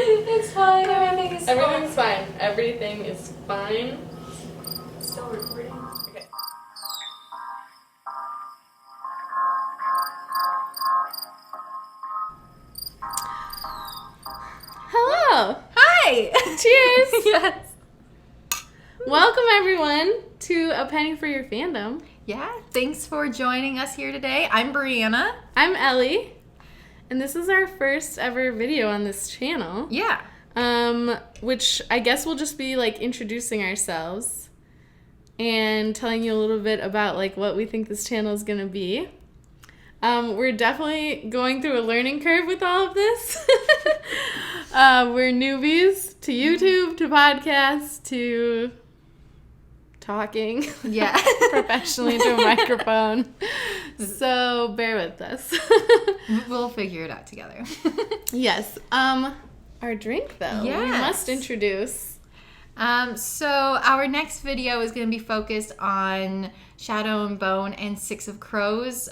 It's fine. Everything's fine. Everything is fine. Still recording. Okay. Hello. Hi. Cheers. Yes. Welcome everyone to A Penny for Your Fandom. Yeah. Thanks for joining us here today. I'm Brianna. I'm Ellie, and this is our first ever video on this channel. Yeah. Which I guess we'll just be like introducing ourselves and telling you a little bit about like what we think this channel is gonna be. We're definitely going through a learning curve with all of this. We're newbies to YouTube, to podcasts, to talking professionally into a microphone. So bear with us. We'll figure it out together. Yes. Our drink though. Yes. We must introduce. So our next video is going to be focused on Shadow and Bone and Six of Crows,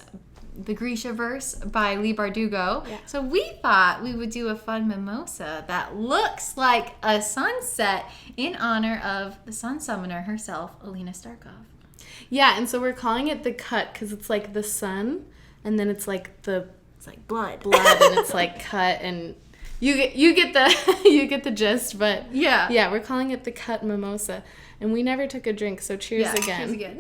the Grisha verse by Lee Bardugo. Yeah. So we thought we would do a fun mimosa that looks like a sunset in honor of the sun summoner herself, Alina Starkov. Yeah, and so we're calling it the cut because it's like the sun, and then it's like It's like blood. and it's like cut, and you get the you get the gist. But Yeah. we're calling it the cut mimosa, and we never took a drink, so cheers again. Cheers again.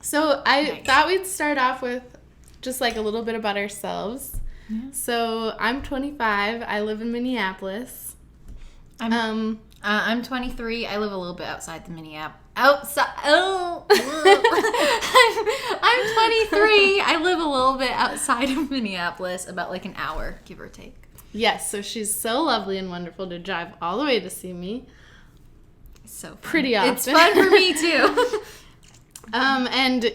So I Nice. thought we'd start off with just like a little bit about ourselves. Yeah. So I'm 25. I live in Minneapolis. I'm 23. I live a little bit outside the Minneapolis. I'm 23. I live a little bit outside of Minneapolis, about like an hour, give or take. Yes, so she's so lovely and wonderful to drive all the way to see me. So fun. Pretty often. It's fun for me too. And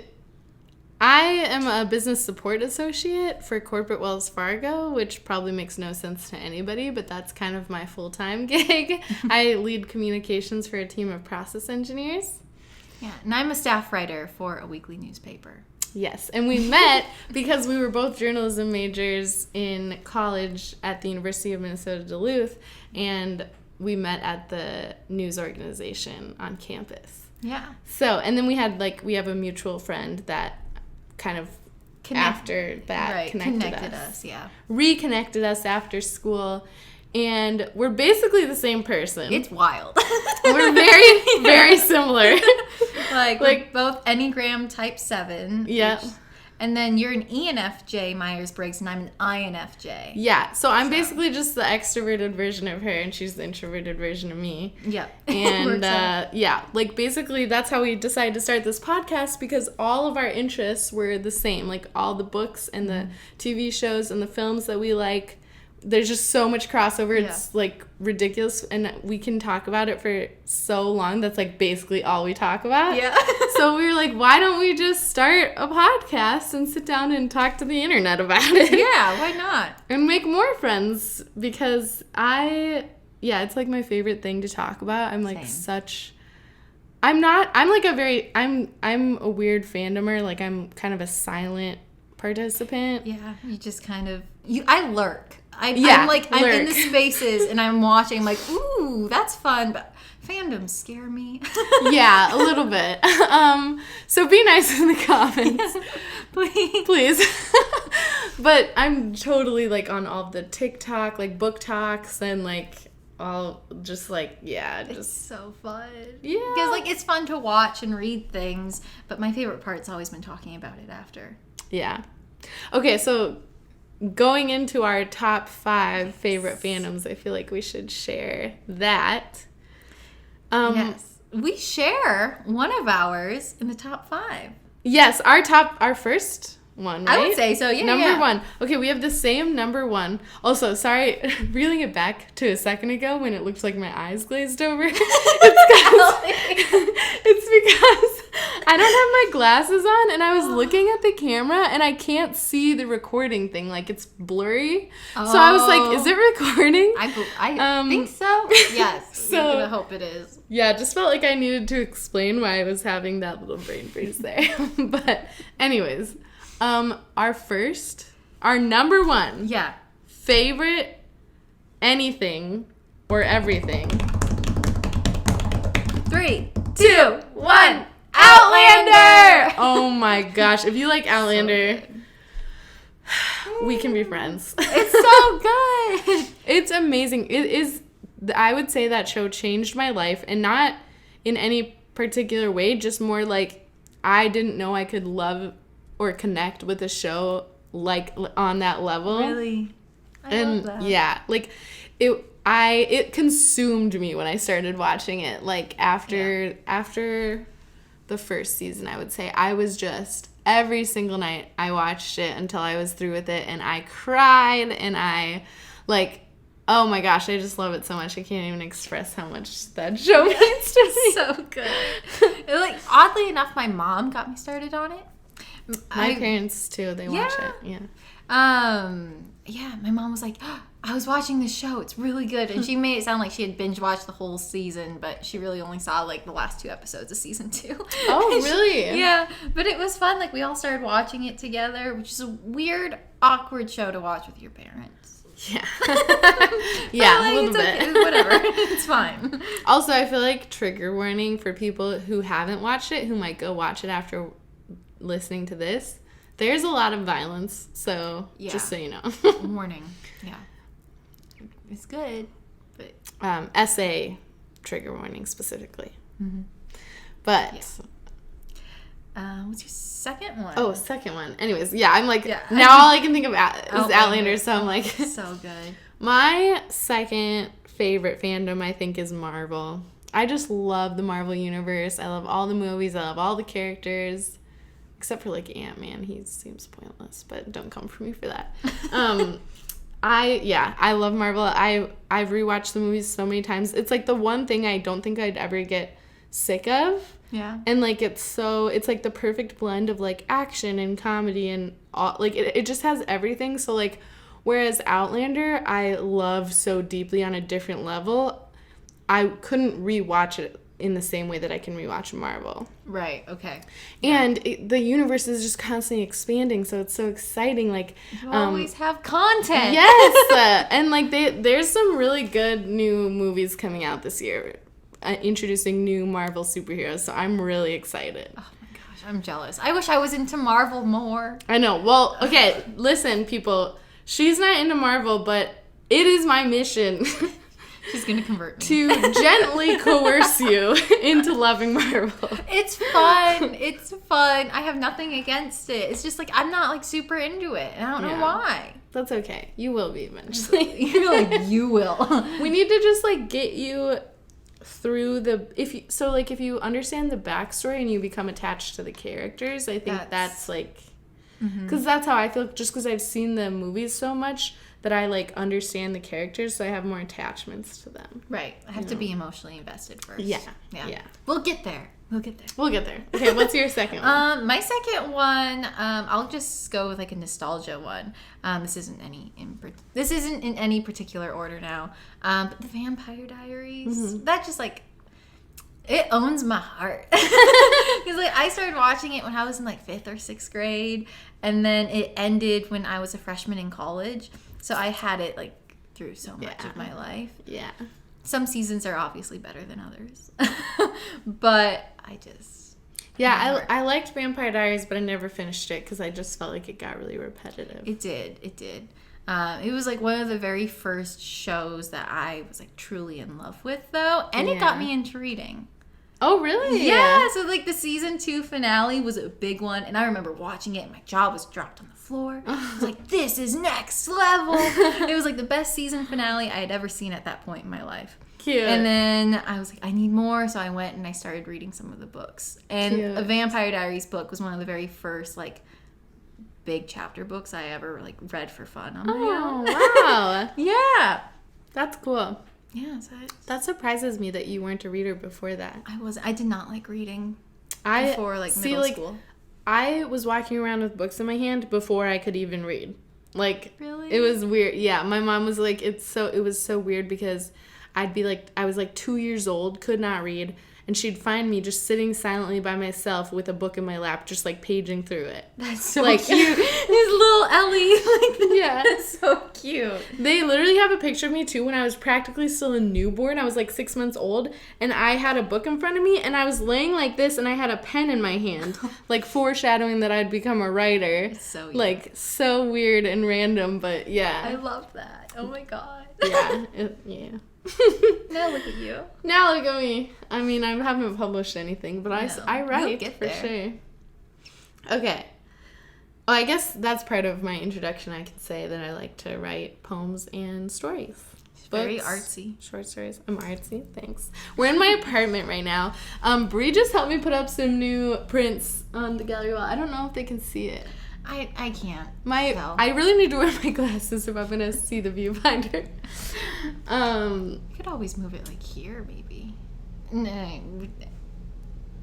I am a business support associate for corporate Wells Fargo, which probably makes no sense to anybody, but that's kind of my full-time gig. I lead communications for a team of process engineers. Yeah, and I'm a staff writer for a weekly newspaper. Yes, and we met because we were both journalism majors in college at the University of Minnesota Duluth, and we met at the news organization on campus. Yeah. So, and then we have a mutual friend that kind of after that connected us. Yeah. Reconnected us after school, and we're basically the same person. It's wild. We're very, very similar. like we're both Enneagram type 7. Yeah. And then you're an ENFJ Myers-Briggs, and I'm an INFJ. Yeah, so I'm basically just the extroverted version of her, and she's the introverted version of me. Yep. And like basically that's how we decided to start this podcast, because all of our interests were the same. Like all the books and the TV shows and the films that we like, there's just so much crossover. It's like ridiculous, and we can talk about it for so long. That's like basically all we talk about. Yeah. So we were like, why don't we just start a podcast and sit down and talk to the internet about it? Yeah, why not? And make more friends, because it's like my favorite thing to talk about. I'm like I'm a weird fandomer. Like I'm kind of a silent participant. Yeah, you just kind of, I lurk. I'm lurk. in the spaces and I'm watching, I'm like, ooh, that's fun, but fandoms scare me. Yeah, a little bit. So be nice in the comments. Please. But I'm totally like on all the TikTok, like book talks, and like all just like, It's so fun. Yeah. Because like it's fun to watch and read things, but my favorite part's always been talking about it after. Yeah. Okay, so going into our top 5 favorite fandoms, I feel like we should share that. Yes. We share one of ours in the top 5. Yes, our first one, right? I would say so, yeah. Number 1. Okay, we have the same number 1. Also, sorry, reeling it back to a second ago when it looked like my eyes glazed over. It's because I don't have my glasses on, and I was looking at the camera, and I can't see the recording thing. Like, it's blurry. So I was like, is it recording? I think so. Yes. So, I'm going to hope it is. Yeah, just felt like I needed to explain why I was having that little brain freeze there. But anyways, our number 1 Yeah. favorite anything or everything. 3, 2, 1. Outlander! Oh my gosh. If you like Outlander, we can be friends. It's so good. It's amazing. It is, I would say that show changed my life, and not in any particular way, just more like I didn't know I could love or connect with a show like on that level. Really? I love that. Yeah, like it consumed me when I started watching it. Like after the first season, I would say I was just every single night I watched it until I was through with it, and I cried, and I like, oh my gosh, I just love it so much. I can't even express how much that show means to me. So good. Like, oddly enough, my mom got me started on it. My parents too, they watch it. Yeah. Yeah, my mom was like, oh, I was watching this show. It's really good. And she made it sound like she had binge watched the whole season, but she really only saw like the last 2 episodes of season 2. Oh, really? Yeah, but it was fun. Like, we all started watching it together, which is a weird, awkward show to watch with your parents. Yeah. Yeah, like, a little bit. Okay, whatever. It's fine. Also, I feel like trigger warning for people who haven't watched it, who might go watch it after listening to this. There's a lot of violence, so just so you know. Warning. Yeah. It's good, but essay trigger warning specifically. Mm-hmm. But what's your second one? Oh, second one. Anyways, yeah, I'm like now all I can think of is Outlander, so I'm like so good. My second favorite fandom, I think, is Marvel. I just love the Marvel universe. I love all the movies. I love all the characters. Except for, like, Ant-Man. He seems pointless, but don't come for me for that. I love Marvel. I've rewatched the movies so many times. It's, like, the one thing I don't think I'd ever get sick of. Yeah. And, like, it's like, the perfect blend of, like, action and comedy and, all, like, it just has everything. So, like, whereas Outlander, I love so deeply on a different level, I couldn't rewatch it in the same way that I can rewatch Marvel. Right, okay. And the universe is just constantly expanding, so it's so exciting. Like, you always have content. Yes! And, like, there's some really good new movies coming out this year, introducing new Marvel superheroes, so I'm really excited. Oh my gosh, I'm jealous. I wish I was into Marvel more. I know. Well, okay, listen, people. She's not into Marvel, but it is my mission... She's going to convert me. To gently coerce you into loving Marvel. It's fun. It's fun. I have nothing against it. It's just like I'm not like super into it. And I don't know why. That's okay. You will be eventually. You're like, you will. We need to just like get you through if you understand the backstory and you become attached to the characters, I think that's like, because that's how I feel, just because I've seen the movies so much that I, like, understand the characters, so I have more attachments to them. Right. I have to be emotionally invested first. Yeah. We'll get there. We'll get there. Okay, what's your second one? My second one, I'll just go with, like, a nostalgia one. This isn't in any particular order now. But The Vampire Diaries, that just, like, it owns my heart. Because, like, I started watching it when I was in, like, 5th or 6th grade, and then it ended when I was a freshman in college. So I had it, like, through so much of my life. Yeah. Some seasons are obviously better than others. But I just... Yeah, I liked Vampire Diaries, but I never finished it because I just felt like it got really repetitive. It did. It was, like, one of the very first shows that I was, like, truly in love with, though. And it got me into reading. Oh, really? Yeah, so, like, the season 2 finale was a big one, and I remember watching it, and my jaw was dropped on the floor. I was like, this is next level. It was, like, the best season finale I had ever seen at that point in my life. Cute. And then I was like, I need more, so I went and I started reading some of the books. And a Vampire Diaries book was one of the very first, like, big chapter books I ever, like, read for fun on my own. Wow. Yeah. That's cool. Yeah, so that surprises me that you weren't a reader before that. I did not like reading before, like, middle school. I was walking around with books in my hand before I could even read. Like, really? It was weird. Yeah, my mom was like, it was so weird because I was like 2 years old, could not read, and she'd find me just sitting silently by myself with a book in my lap, just like paging through it. That's so cute. His little Ellie. Yeah. That's so cute. They literally have a picture of me too when I was practically still a newborn. I was like 6 months old, and I had a book in front of me, and I was laying like this, and I had a pen in my hand, like foreshadowing that I'd become a writer. It's so weird. Like, so weird and random, but yeah. I love that. Oh my god. Yeah. Now look at you. Now look at me. I mean, I haven't published anything, but I write get for there. sure. Okay. Well, I guess that's part of my introduction. I can say that I like to write poems and stories. Very artsy. Short stories. I'm artsy. Thanks. We're in my apartment right now. Bree just helped me put up some new prints on the gallery wall. I don't know if they can see it. I can't. I really need to wear my glasses if I'm gonna see the viewfinder. You could always move it like here, maybe. No.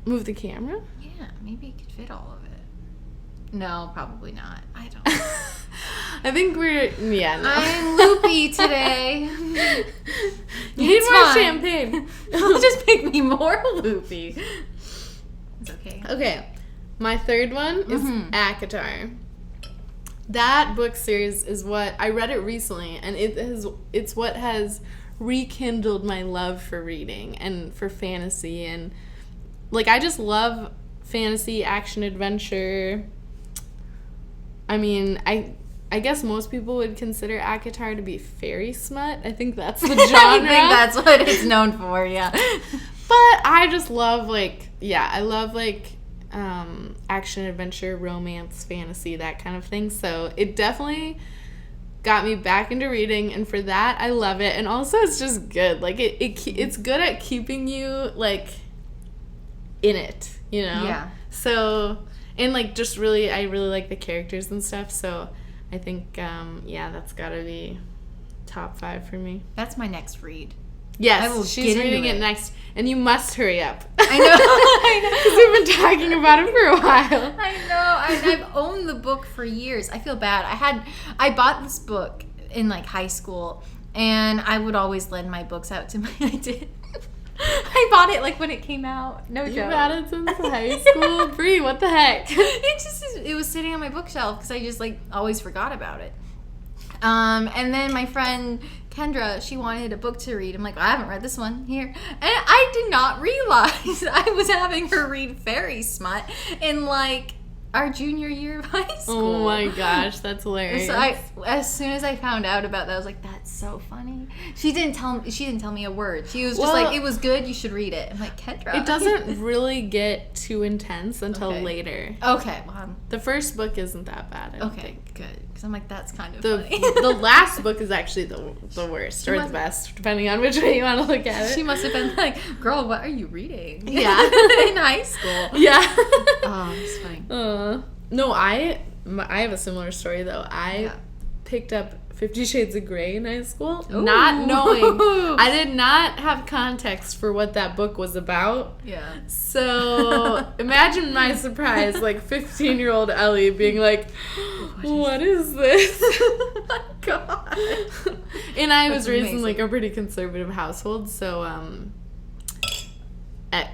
Move the camera? Yeah, maybe it could fit all of it. No, probably not. I don't know. I think no. I'm loopy today. You need more champagne. It'll just make me more loopy. It's okay. Okay. My third one is ACOTAR. That book series is what I read it recently, and it's what has rekindled my love for reading and for fantasy, and like I just love fantasy, action, adventure. I mean, I guess most people would consider ACOTAR to be fairy smut. I think that's the genre. I think that's what it's known for, yeah. But I just love I love action, adventure, romance, fantasy, that kind of thing. So it definitely got me back into reading, and for that I love it. And also it's just good. Like it's good at keeping you like in it, you know? Yeah. So, and like just really, I really like the characters and stuff. So I think that's gotta be top 5 for me. That's my next read. Yes, she's reading it next, and you must hurry up. I know. Because we've been talking about it for a while. I know. I've owned the book for years. I feel bad. I bought this book in like high school, and I would always lend my books out to I bought it like when it came out. No joke. You've had it since high school? Bree, what the heck? It was sitting on my bookshelf because I just like always forgot about it. And then my friend Kendra, she wanted a book to read. I'm like, I haven't read this one here. And I did not realize I was having her read fairy smut in like our junior year of high school. Oh my gosh, that's hilarious. So as soon as I found out about that, I was like, that's so funny. She didn't tell me a word. She was just like, it was good, you should read it. I'm like, Kendra. It doesn't really get too intense until later. Okay. Well, the first book isn't that bad, I don't think. Good. Because I'm like, that's kind of funny. The last book is actually the worst, or the best, depending on which way you want to look at it. She must have been like, girl, what are you reading? Yeah. In high school. Yeah. Oh, it's funny. No, I have a similar story, though. I picked up 50 Shades of Grey in high school, not knowing. I did not have context for what that book was about. Yeah. So imagine my surprise, like 15-year-old Ellie being like, what is this? Oh my god. And I was raised in like a pretty conservative household, so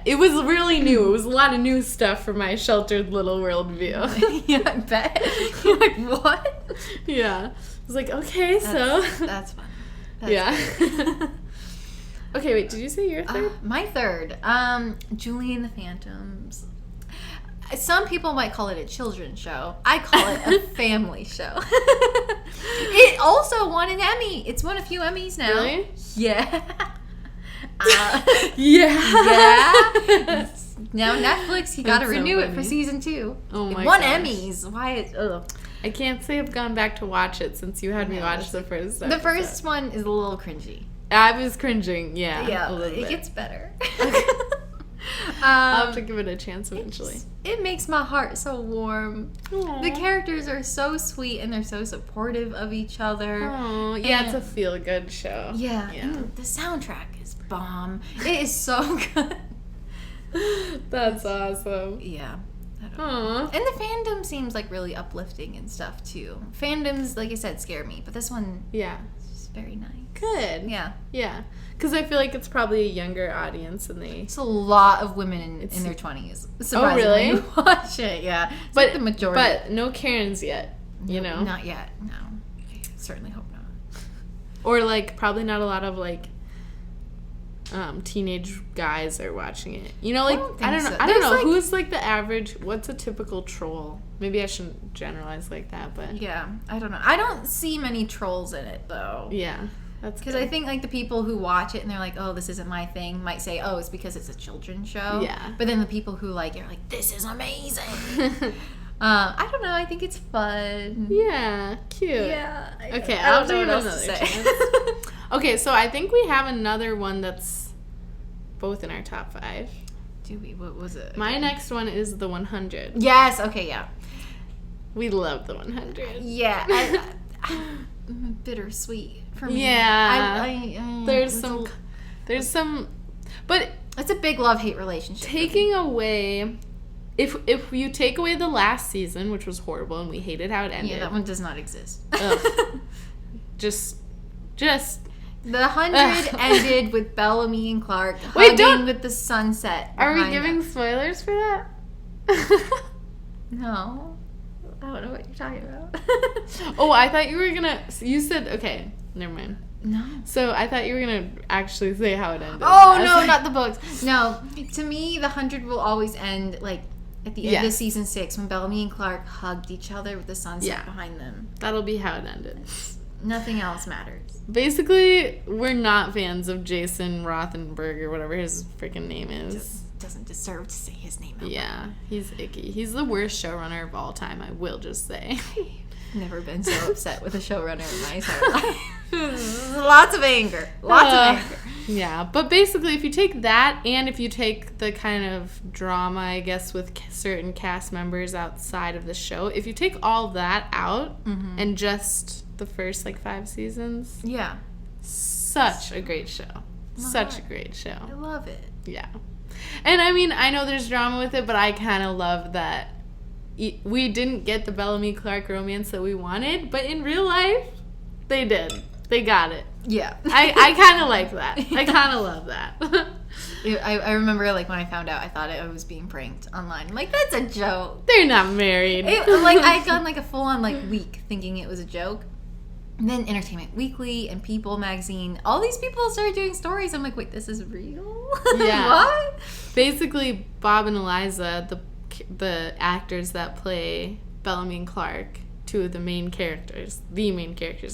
it was really new. It was a lot of new stuff for my sheltered little worldview. Yeah, I bet. You're like, what? Yeah. I was like, okay, that's fun. Yeah. Okay, wait, did you say your third? My third, Julie and the Phantoms. Some people might call it a children's show. I call it a family show. It also won an Emmy. It's won a few Emmys now. Really? Yeah. Yeah. Now Netflix, you got to renew it for season 2. Oh my It won gosh. Emmys. Why? Ugh. I can't say I've gone back to watch it since you had me watch the first episode. The first one is a little cringy. I was cringing, yeah. Yeah, a little it bit. gets better. I'll have to give it a chance eventually. It makes my heart so warm. Aww. The characters are so sweet and they're so supportive of each other. Oh, yeah, it's a feel-good show. Yeah, and the soundtrack is bomb. It is so good. That's awesome. Yeah. Aww. And the fandom seems like really uplifting and stuff too. Fandoms, like I said, scare me, but this one, Yeah. is very nice. Good. Yeah. Yeah. Because I feel like it's probably a younger audience and It's a lot of women in their 20s. Oh, really? Who watch it, yeah. It's but like the majority. But no Karens yet, you know? Not yet, no. I certainly hope not. Or, like, probably not a lot of, like, teenage guys are watching it. You know, like, I don't know. I don't know. Like, who's, like, the average, what's a typical troll? Maybe I shouldn't generalize like that, but. Yeah, I don't know. I don't see many trolls in it, though. Yeah. That's because I think, like, the people who watch it and they're like, oh, this isn't my thing, might say, oh, it's because it's a children's show. Yeah. But then the people who like it are like, this is amazing. I don't know. I think it's fun. Yeah. Cute. Yeah. Okay, I'll do another chance. Okay, so I think we have another one that's both in our top 5. Do we? What was it? My next one is the 100. Yes. Okay, yeah. We love the 100. Yeah. Bittersweet for me. Yeah. There's some, but it's a big love-hate relationship. Taking away, if you take away the last season, which was horrible and we hated how it ended. Yeah, that one does not exist. just. The 100 ended with Bellamy and Clark hugging with the sunset. Are we giving spoilers for that? No. I don't know what you're talking about. Oh, I thought you were gonna. You said okay. Never mind. No. So I thought you were gonna actually say how it ended. Oh no, not the books. No, to me, the 100 will always end like at the end of season 6 when Bellamy and Clark hugged each other with the sunset behind them. That'll be how it ended. Nothing else matters. Basically, we're not fans of Jason Rothenberg or whatever his freaking name is. Just doesn't deserve to say his name out loud. He's icky. He's the worst showrunner of all time, I will just say. Never been so upset with a showrunner in my entire life. Lots of anger. Lots of anger. Yeah, but basically, if you take that and if you take the kind of drama, I guess, with certain cast members outside of the show, if you take all that out and just the first, 5 seasons. Yeah. Such a great show. Such a great show. I love it. Yeah. And I mean, I know there's drama with it, but I kind of love that we didn't get the Bellamy Clark romance that we wanted, but in real life, they did. They got it. Yeah. I kind of like that. I kind of love that. I remember, when I found out, I thought I was being pranked online. I'm like, that's a joke. They're not married. I'd gone, a full-on, week thinking it was a joke. And then Entertainment Weekly and People magazine, all these people started doing stories. I'm like, wait, this is real? Yeah. What? Basically, Bob and Eliza, the actors that play Bellamy and Clark, two of the main characters,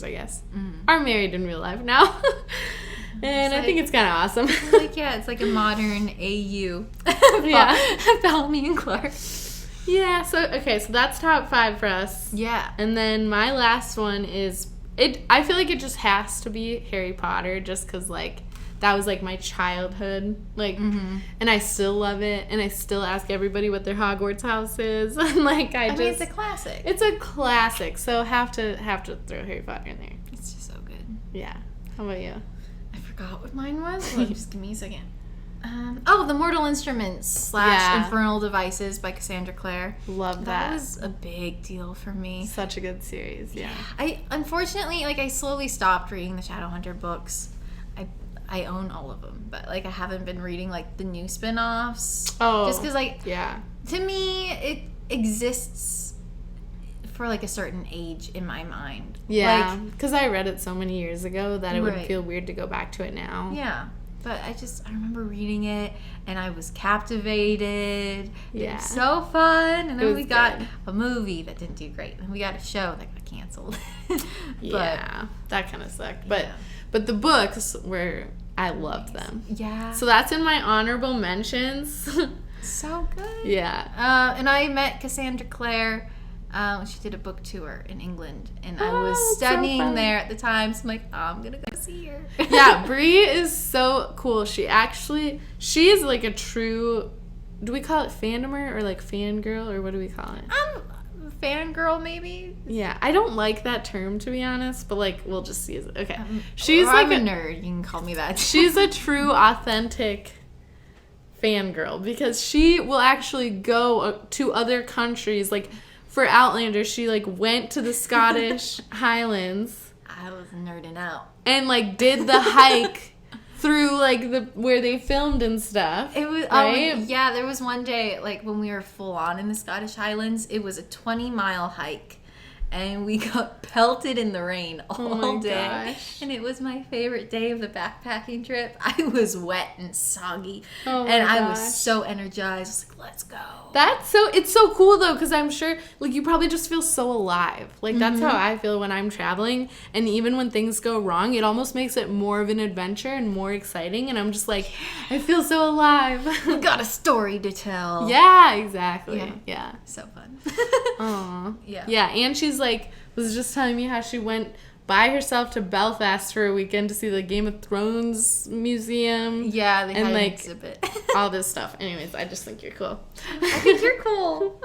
I guess, are married in real life now. And I think it's kind of awesome. It's like a modern AU. Yeah. Bellamy and Clark. Yeah, so that's top 5 for us. Yeah. And then my last one is... I feel like it just has to be Harry Potter, just because, that was, my childhood. And I still love it, and I still ask everybody what their Hogwarts house is. And, it's a classic. It's a classic, so have to throw Harry Potter in there. It's just so good. Yeah. How about you? I forgot what mine was. Just give me a second. The Mortal Instruments / Infernal Devices by Cassandra Clare. Love that. That was a big deal for me. Such a good series, yeah. I unfortunately, I slowly stopped reading the Shadowhunter books. I own all of them, but I haven't been reading the new spin-offs. Oh, just because to me it exists for a certain age in my mind. Yeah, because I read it so many years ago that it would feel weird to go back to it now. Yeah. But I remember reading it, and I was captivated. Yeah. It was so fun. And then we got a movie that didn't do great. And we got a show that got canceled. That kind of sucked. But the books I loved them. Yeah. So that's in my honorable mentions. So good. Yeah. And I met Cassandra Clare. She did a book tour in England, and I was studying there at the time, so I'm like, I'm gonna go see her. Yeah, Brie is so cool. She is a true, do we call it fandomer or fangirl, or what do we call it? Fangirl, maybe? Yeah, I don't like that term, to be honest, but we'll just use it. Okay. She's I'm a nerd, you can call me that. She's a true, authentic fangirl, because she will actually go to other countries, for Outlander, she went to the Scottish Highlands. I was nerding out. And, like, did the hike through, like, where they filmed and stuff. It was, right? Yeah, there was one day, like, when we were full on in the Scottish Highlands, it was a 20-mile hike. And we got pelted in the rain all day. Gosh. And it was my favorite day of the backpacking trip. I was wet and soggy. And I was so energized. I was like, let's go. It's so cool, though, because I'm sure, like, you probably just feel so alive. Like, that's how I feel when I'm traveling. And even when things go wrong, it almost makes it more of an adventure and more exciting. And I'm just like, I feel so alive. We got a story to tell. Yeah, exactly. Yeah. So fun. Aww. Yeah. Yeah, and she's like, was just telling me how she went by herself to Belfast for a weekend to see the Game of Thrones museum. Yeah, they had an like, exhibit. all this stuff. Anyways, I just think you're cool. I think you're cool.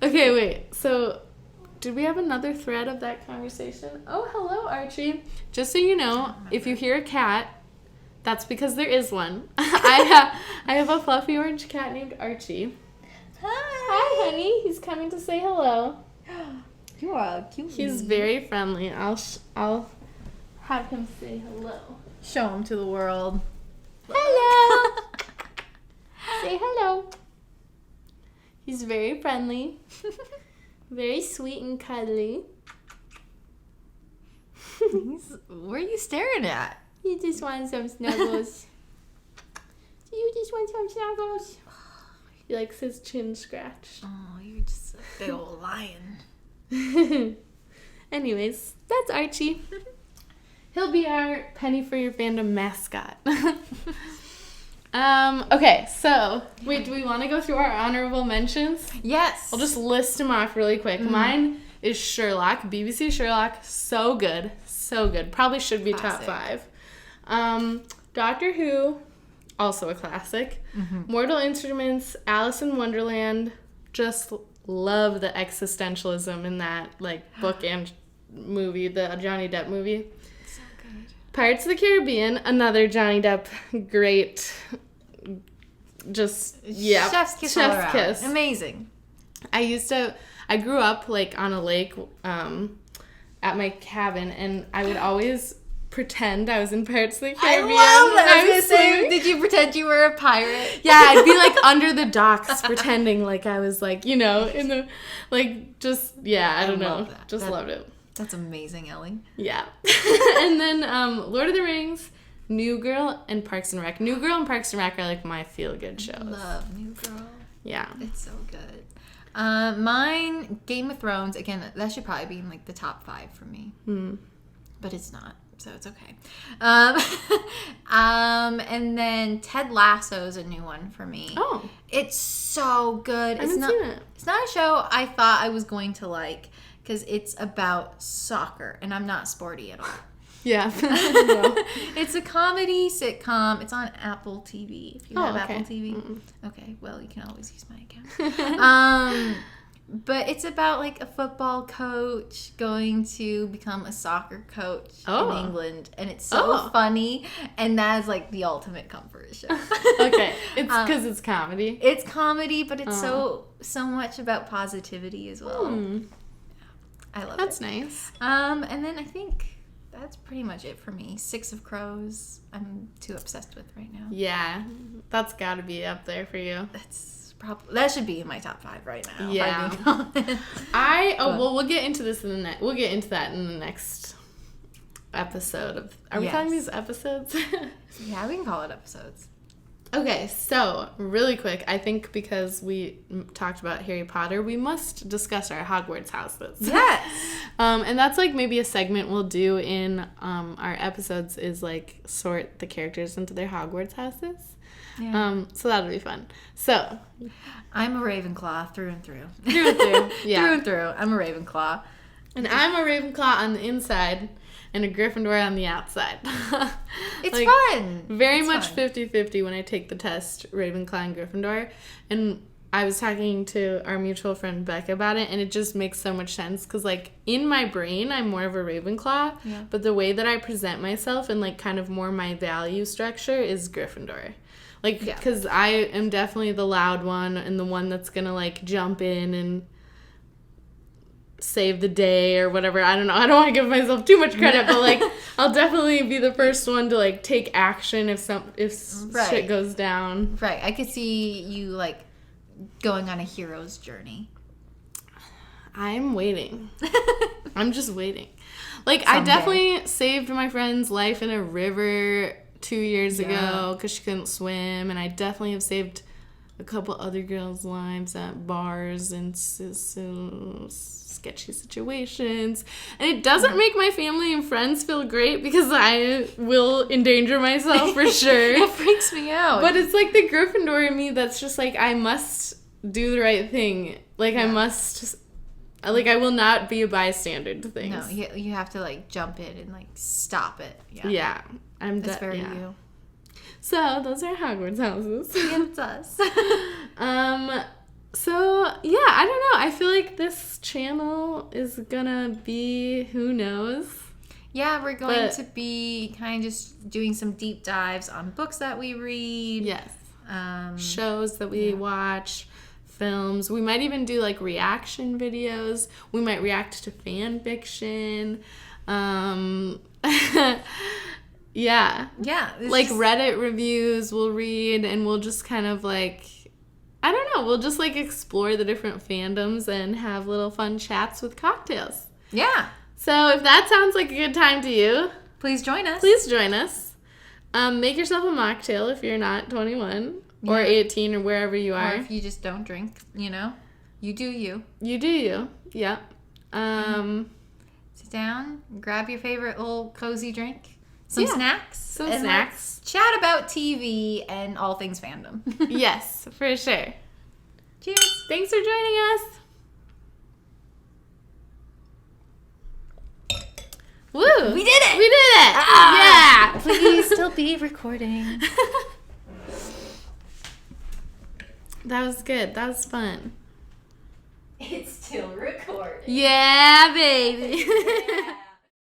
Okay, wait. So, did we have another thread of that conversation? Oh, hello, Archie. Just so you know, if you hear a cat, that's because there is one. I have a fluffy orange cat named Archie. Hi, honey. He's coming to say hello. You are cute. He's very friendly. I'll have him say hello. Show him to the world. Hello. Say hello. He's very friendly. Very sweet and cuddly. What are you staring at? He just wants some snuggles. Do you just want some snuggles? He likes his chin scratched. Oh, you're just a big old lion. Anyways, that's Archie. He'll be our Penny for Your Fandom mascot. Okay, so, wait, do we want to go through our honorable mentions? Yes. I'll just list them off really quick. Mine is Sherlock, BBC Sherlock. So good. So good. Probably should be Classic. top 5. Doctor Who, also a classic. Mortal Instruments, Alice in Wonderland. Just love the existentialism in that, like, book and movie, the Johnny Depp movie. So good. Pirates of the Caribbean, another Johnny Depp, great, just, yeah. Chef's kiss all around. Kiss. Amazing. I grew up, like, on a lake at my cabin, and I would always pretend I was in Pirates of the Caribbean. I love that. I was I going to say, did you pretend you were a pirate? Yeah, I'd be, like, under the docks pretending like I was, like, you know, in the, like, just, yeah, I don't know. That. Just loved it. That's amazing, Ellie. Yeah. And then Lord of the Rings, New Girl, and Parks and Rec. New Girl and Parks and Rec are, like, my feel-good shows. Love New Girl. Yeah. It's so good. Mine, Game of Thrones. Again, that should probably be in, like, the top 5 for me. But it's not, so it's okay. And then Ted Lasso is a new one for me. Oh. It's so good. I haven't seen it. It's not a show I thought I was going to like, because it's about soccer, and I'm not sporty at all. Yeah. It's a comedy sitcom. It's on Apple TV. If you have okay. Apple TV. Okay, well, you can always use my account. But it's about, like, a football coach going to become a soccer coach in England. And it's so funny. And that is, like, the ultimate comfort show. Okay. It's because it's comedy. It's comedy, but it's so much about positivity as well. I love it. That's nice. And then I think that's pretty much it for me. Six of Crows, I'm too obsessed with right now. Yeah. That's got to be up there for you. That should be in my top 5 right now. Yeah. If I'm being honest. Well, we'll get into this we'll get into that in the next episode of. Are we calling these episodes? Yeah, we can call it episodes. Okay, so really quick, I think because we talked about Harry Potter, we must discuss our Hogwarts houses. Yes. And that's like maybe a segment we'll do in our episodes is like sort the characters into their Hogwarts houses. Yeah. So that'll be fun. So I'm a Ravenclaw through and through. Through and through. Yeah. Through and through. I'm a Ravenclaw. And I'm a Ravenclaw on the inside and a Gryffindor on the outside. It's like, fun. Very much 50-50 when I take the test, Ravenclaw and Gryffindor. And I was talking to our mutual friend Becca about it, and it just makes so much sense. Because, like, in my brain, I'm more of a Ravenclaw. Yeah. But the way that I present myself and, like, kind of more my value structure is Gryffindor. Like, because I am definitely the loud one and the one that's going to, like, jump in and save the day or whatever. I don't know. I don't want to give myself too much credit, but like I'll definitely be the first one to like take action if shit goes down. Right. I could see you like going on a hero's journey. I'm waiting. I'm just waiting. Like, Someday. I definitely saved my friend's life in a river 2 years ago because she couldn't swim, and I definitely have saved a couple other girls' lives at bars and sketchy situations. And it doesn't make my family and friends feel great because I will endanger myself for sure. It freaks me out. But it's like the Gryffindor in me that's just like, I must do the right thing. Like, I must... Like, I will not be a bystander to things. No, you have to, like, jump in and, like, stop it. Yeah. That's very you. So, those are Hogwarts houses. It's us. So, yeah, I don't know. I feel like this channel is gonna be, who knows? Yeah, we're going to be kind of just doing some deep dives on books that we read. Yes. Shows that we watch. Films. We might even do like reaction videos. We might react to fan fiction. Yeah. Like Reddit reviews we'll read, and we'll just kind of like, I don't know, we'll just like explore the different fandoms and have little fun chats with cocktails. Yeah. So if that sounds like a good time to you, please join us. Make yourself a mocktail if you're not 21. Or 18 or wherever you are. Or if you just don't drink, you know. You do you. You do you. Yeah. Sit down, grab your favorite little cozy drink. Some snacks. Let's chat about TV and all things fandom. Yes, for sure. Cheers. Thanks for joining us. Woo! We did it! Yeah! Please still be recording. That was good. That was fun. It's still recording. Yeah, baby.